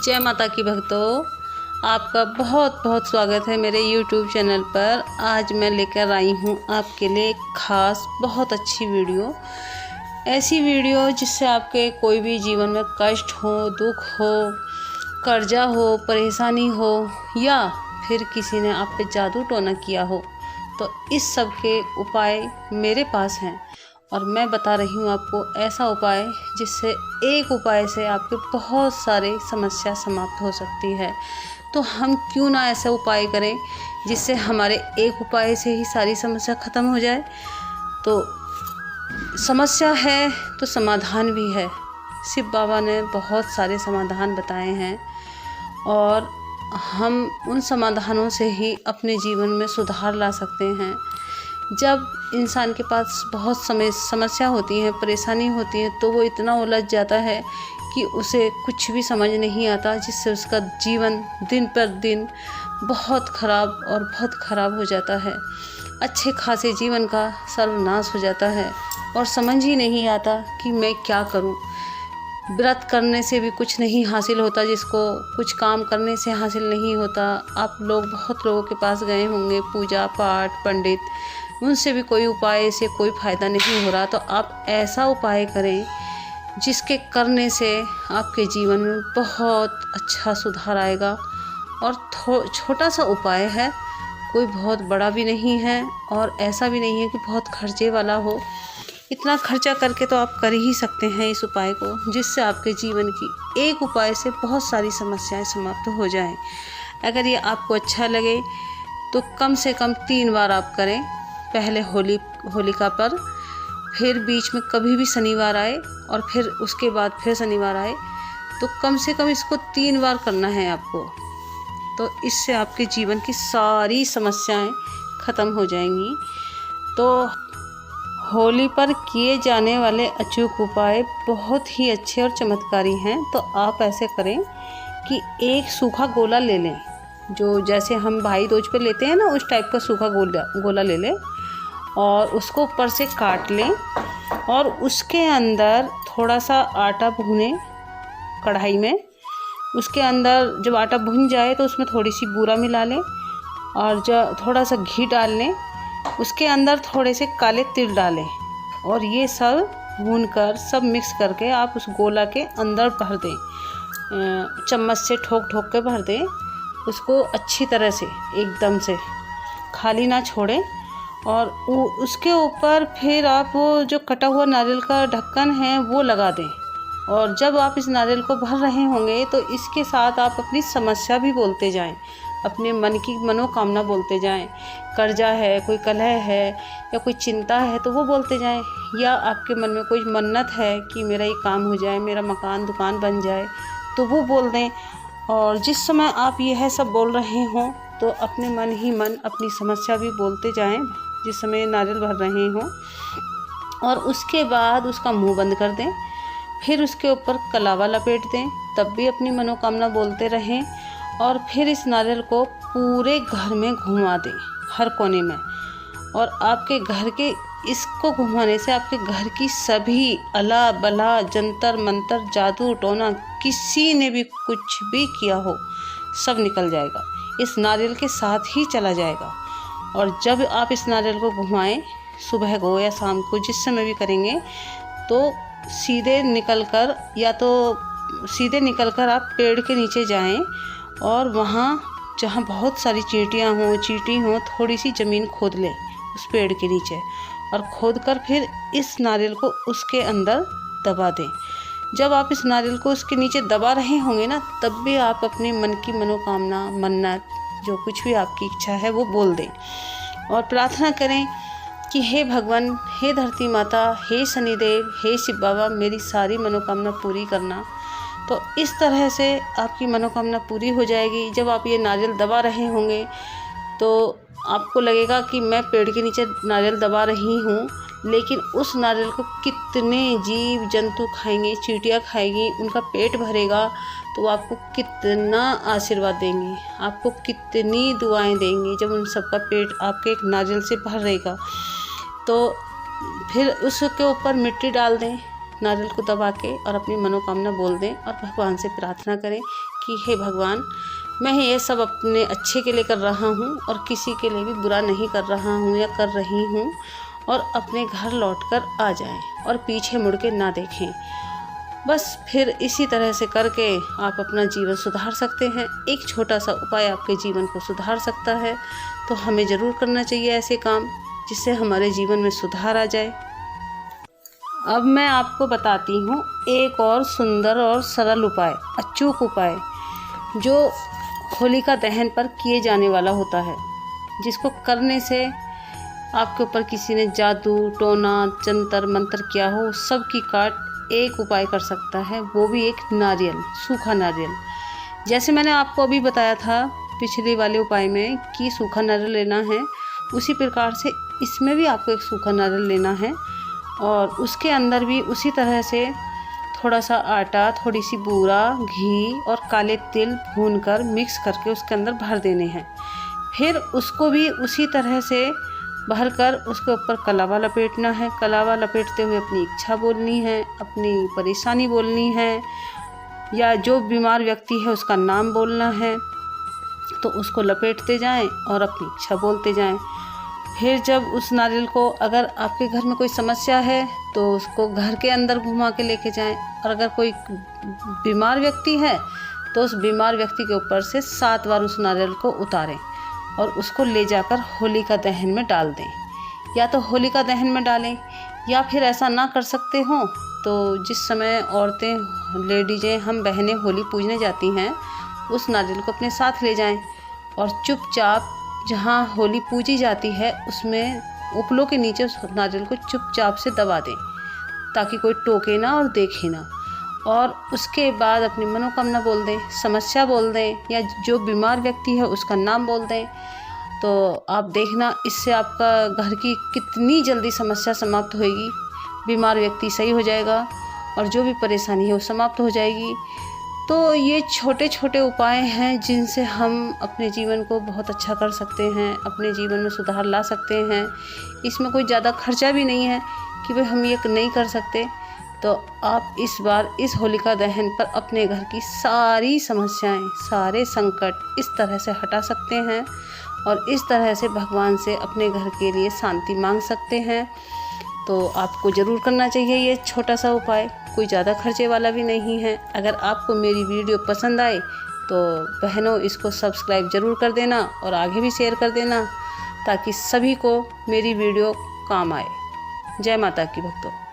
जय माता की भक्तों, आपका बहुत बहुत स्वागत है मेरे YouTube चैनल पर। आज मैं लेकर आई हूँ आपके लिए एक ख़ास बहुत अच्छी वीडियो। ऐसी वीडियो जिससे आपके कोई भी जीवन में कष्ट हो, दुख हो, कर्जा हो, परेशानी हो या फिर किसी ने आप पे जादू टोना किया हो, तो इस सब के उपाय मेरे पास हैं और मैं बता रही हूँ आपको ऐसा उपाय जिससे एक उपाय से आपके बहुत सारे समस्या समाप्त हो सकती है। तो हम क्यों ना ऐसा उपाय करें जिससे हमारे एक उपाय से ही सारी समस्या ख़त्म हो जाए। तो समस्या है तो समाधान भी है। शिव बाबा ने बहुत सारे समाधान बताए हैं और हम उन समाधानों से ही अपने जीवन में सुधार ला सकते हैं। जब इंसान के पास बहुत समस्या होती है, परेशानी होती है, तो वो इतना उलझ जाता है कि उसे कुछ भी समझ नहीं आता, जिससे उसका जीवन दिन पर दिन बहुत ख़राब हो जाता है। अच्छे खासे जीवन का सर्वनाश हो जाता है और समझ ही नहीं आता कि मैं क्या करूं। व्रत करने से भी कुछ नहीं हासिल होता, जिसको कुछ काम करने से हासिल नहीं होता। आप लोग बहुत लोगों के पास गए होंगे, पूजा पाठ, पंडित, उनसे भी कोई उपाय से कोई फ़ायदा नहीं हो रहा। तो आप ऐसा उपाय करें जिसके करने से आपके जीवन में बहुत अच्छा सुधार आएगा। और छोटा सा उपाय है, कोई बहुत बड़ा भी नहीं है और ऐसा भी नहीं है कि बहुत खर्चे वाला हो। इतना खर्चा करके तो आप कर ही सकते हैं इस उपाय को, जिससे आपके जीवन की एक उपाय से बहुत सारी समस्याएं समाप्त हो जाएं। अगर ये आपको अच्छा लगे तो कम से कम 3 बार आप करें। पहले होलिका पर, फिर बीच में कभी भी शनिवार आए और फिर उसके बाद फिर शनिवार आए, तो कम से कम इसको 3 बार करना है आपको। तो इससे आपके जीवन की सारी समस्याएं ख़त्म हो जाएंगी। तो होली पर किए जाने वाले अचूक उपाय बहुत ही अच्छे और चमत्कारी हैं। तो आप ऐसे करें कि एक सूखा गोला ले लें, जो जैसे हम भाई दूज पे लेते हैं ना, उस टाइप का सूखा गोला ले लें और उसको ऊपर से काट लें और उसके अंदर थोड़ा सा आटा भूनें कढ़ाई में। उसके अंदर जब आटा भुन जाए तो उसमें थोड़ी सी बूरा मिला लें और जब थोड़ा सा घी डाल लें, उसके अंदर थोड़े से काले तिल डालें और ये सब भूनकर सब मिक्स करके आप उस गोला के अंदर भर दें। चम्मच से ठोक के भर दें उसको अच्छी तरह से, एकदम से खाली ना छोड़ें। और उसके ऊपर फिर आप वो जो कटा हुआ नारियल का ढक्कन है वो लगा दें। और जब आप इस नारियल को भर रहे होंगे तो इसके साथ आप अपनी समस्या भी बोलते जाएं, अपने मन की मनोकामना बोलते जाएं। कर्जा है, कोई कलह है या कोई चिंता है तो वो बोलते जाएं, या आपके मन में कोई मन्नत है कि मेरा ये काम हो जाए, मेरा मकान दुकान बन जाए, तो वो बोल दें। और जिस समय आप यह सब बोल रहे हों तो अपने मन ही मन अपनी समस्या भी बोलते जाएं जिस समय नारियल भर रहे हों। और उसके बाद उसका मुंह बंद कर दें, फिर उसके ऊपर कलावा लपेट दें, तब भी अपनी मनोकामना बोलते रहें। और फिर इस नारियल को पूरे घर में घुमा दें, हर कोने में। और आपके घर के इसको घुमाने से आपके घर की सभी अला बला, जंतर मंतर, जादू टोना, किसी ने भी कुछ भी किया हो, सब निकल जाएगा, इस नारियल के साथ ही चला जाएगा। और जब आप इस नारियल को घुमाएं, सुबह को या शाम को, जिस समय भी करेंगे, तो सीधे निकलकर आप पेड़ के नीचे जाएं और वहाँ जहाँ बहुत सारी चींटी हों, थोड़ी सी ज़मीन खोद लें उस पेड़ के नीचे और खोद कर फिर इस नारियल को उसके अंदर दबा दें। जब आप इस नारियल को उसके नीचे दबा रहे होंगे ना, तब भी आप अपने मन की मनोकामना, मन्नत, जो कुछ भी आपकी इच्छा है वो बोल दें और प्रार्थना करें कि हे भगवान, हे धरती माता, हे शनिदेव, हे शिव बाबा, मेरी सारी मनोकामना पूरी करना। तो इस तरह से आपकी मनोकामना पूरी हो जाएगी। जब आप ये नारियल दबा रहे होंगे तो आपको लगेगा कि मैं पेड़ के नीचे नारियल दबा रही हूँ, लेकिन उस नारियल को कितने जीव जंतु खाएंगे, चींटियाँ खाएंगी, उनका पेट भरेगा, तो वो आपको कितना आशीर्वाद देंगी, आपको कितनी दुआएं देंगी जब उन सबका पेट आपके एक नारियल से भर रहेगा। तो फिर उसके ऊपर मिट्टी डाल दें नारियल को दबा के और अपनी मनोकामना बोल दें और भगवान से प्रार्थना करें कि हे भगवान, मैं ये सब अपने अच्छे के लिए कर रहा हूँ और किसी के लिए भी बुरा नहीं कर रहा हूँ या कर रही हूँ, और अपने घर लौटकर आ जाएं और पीछे मुड़ के ना देखें। बस फिर इसी तरह से करके आप अपना जीवन सुधार सकते हैं। एक छोटा सा उपाय आपके जीवन को सुधार सकता है, तो हमें ज़रूर करना चाहिए ऐसे काम जिससे हमारे जीवन में सुधार आ जाए। अब मैं आपको बताती हूँ एक और सुंदर और सरल उपाय, अचूक उपाय, जो होलिका दहन पर किए जाने वाला होता है, जिसको करने से आपके ऊपर किसी ने जादू टोना जंतर मंतर किया हो, सब की काट एक उपाय कर सकता है, वो भी एक नारियल, सूखा नारियल। जैसे मैंने आपको अभी बताया था पिछले वाले उपाय में कि सूखा नारियल लेना है, उसी प्रकार से इसमें भी आपको एक सूखा नारियल लेना है और उसके अंदर भी उसी तरह से थोड़ा सा आटा, थोड़ी सी बूरा, घी और काले तिल भूनकर मिक्स करके उसके अंदर भर देने हैं। फिर उसको भी उसी तरह से भर कर उसके ऊपर कलावा लपेटना है। कलावा लपेटते हुए अपनी इच्छा बोलनी है, अपनी परेशानी बोलनी है, या जो बीमार व्यक्ति है उसका नाम बोलना है। तो उसको लपेटते जाएं और अपनी इच्छा बोलते जाएं। फिर जब उस नारियल को, अगर आपके घर में कोई समस्या है तो उसको घर के अंदर घुमा के लेके जाएं, और अगर कोई बीमार व्यक्ति है तो उस बीमार व्यक्ति के ऊपर से 7 बार उस नारियल को उतारें और उसको ले जाकर होलिका दहन में डाल दें। या तो होलिका दहन में डालें, या फिर ऐसा ना कर सकते हो तो जिस समय औरतें, लेडीजें, हम बहनें होली पूजने जाती हैं, उस नारियल को अपने साथ ले जाएं और चुपचाप जहाँ होली पूजी जाती है उसमें उपलों के नीचे उस नारियल को चुपचाप से दबा दें, ताकि कोई टोके ना और देखे ना। और उसके बाद अपनी मनोकामना बोल दें, समस्या बोल दें, या जो बीमार व्यक्ति है उसका नाम बोल दें। तो आप देखना इससे आपका घर की कितनी जल्दी समस्या समाप्त होएगी, बीमार व्यक्ति सही हो जाएगा और जो भी परेशानी है वो समाप्त हो जाएगी। तो ये छोटे छोटे उपाय हैं जिनसे हम अपने जीवन को बहुत अच्छा कर सकते हैं, अपने जीवन में सुधार ला सकते हैं। इसमें कोई ज़्यादा खर्चा भी नहीं है कि भाई हम ये नहीं कर सकते। तो आप इस बार इस होलिका दहन पर अपने घर की सारी समस्याएं, सारे संकट इस तरह से हटा सकते हैं और इस तरह से भगवान से अपने घर के लिए शांति मांग सकते हैं। तो आपको ज़रूर करना चाहिए ये छोटा सा उपाय, कोई ज़्यादा खर्चे वाला भी नहीं है। अगर आपको मेरी वीडियो पसंद आए तो बहनों इसको सब्सक्राइब ज़रूर कर देना और आगे भी शेयर कर देना, ताकि सभी को मेरी वीडियो काम आए। जय माता की भक्तों।